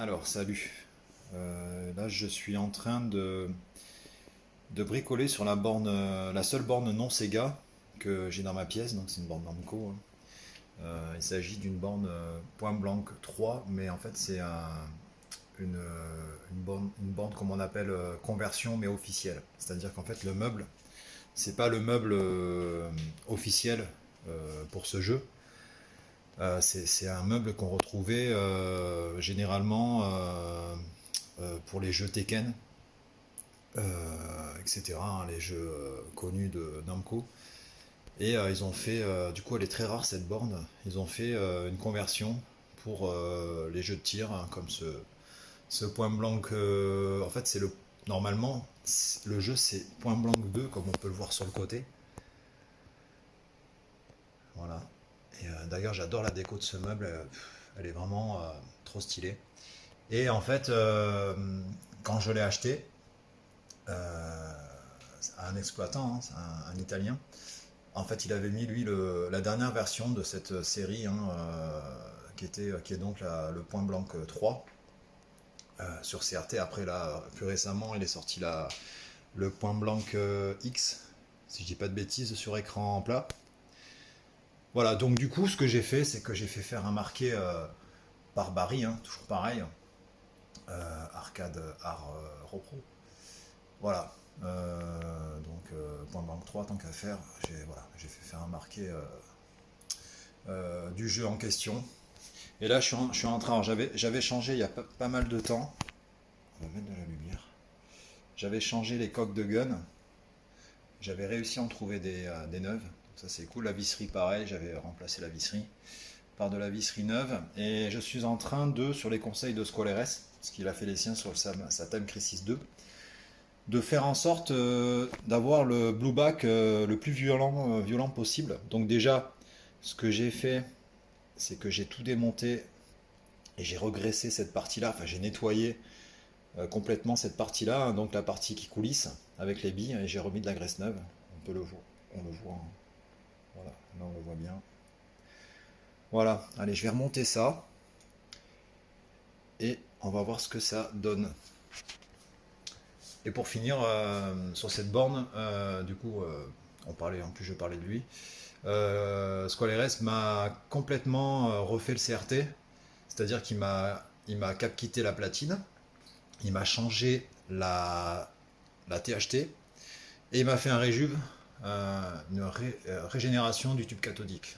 Alors, salut. Là, je suis en train de bricoler sur la borne, la seule borne non Sega que j'ai dans ma pièce, donc c'est une borne Namco, hein. Il s'agit d'une borne Point Blanc 3, mais en fait, c'est une borne comme on appelle conversion, mais officielle. C'est-à-dire qu'en fait, le meuble, c'est pas le meuble officiel pour ce jeu. C'est un meuble qu'on retrouvait généralement pour les jeux Tekken, etc., hein, les jeux connus de Namco. Et ils ont fait, du coup elle est très rare cette borne, ils ont fait une conversion pour les jeux de tir, hein, comme ce Point Blanc. En fait, normalement, le jeu c'est Point Blanc 2, comme on peut le voir sur le côté. Voilà. Et d'ailleurs, j'adore la déco de ce meuble, elle est vraiment trop stylée. Et en fait, quand je l'ai acheté, euh, à un exploitant, hein, c'est un Italien. En fait, il avait mis lui la dernière version de cette série, hein, qui est donc le Point Blanc 3 sur CRT. Après, là, plus récemment, il est sorti le Point Blanc X, si je dis pas de bêtises, sur écran plat. Voilà, donc du coup, ce que j'ai fait, c'est que j'ai fait faire un marqué par Barry, hein, toujours pareil, arcade art repro. Voilà. Point Blanc 3, tant qu'à faire, j'ai fait faire un marqué du jeu en question. Et là, je suis en train. J'avais changé il y a pas mal de temps. On va mettre de la lumière. J'avais changé les coques de gun. J'avais réussi à en trouver des neuves. Donc ça, c'est cool. La visserie, pareil. J'avais remplacé la visserie par de la visserie neuve. Et je suis en train sur les conseils de Squaleres, parce qu'il a fait les siens sur sa Time Crisis 2, de faire en sorte d'avoir le blueback le plus violent possible. Donc déjà, ce que j'ai fait, c'est que j'ai tout démonté et j'ai regraissé cette partie-là, enfin j'ai nettoyé complètement cette partie-là, hein, donc la partie qui coulisse avec les billes, et j'ai remis de la graisse neuve. On le voit, hein. Voilà, là on le voit bien. Voilà, allez, je vais remonter ça et on va voir ce que ça donne. Et pour finir sur cette borne, du coup, en plus je parlais de lui. Squaleres m'a complètement refait le CRT, c'est-à-dire qu'il m'a cap quitté la platine, il m'a changé la THT et il m'a fait un réjuve, une régénération du tube cathodique.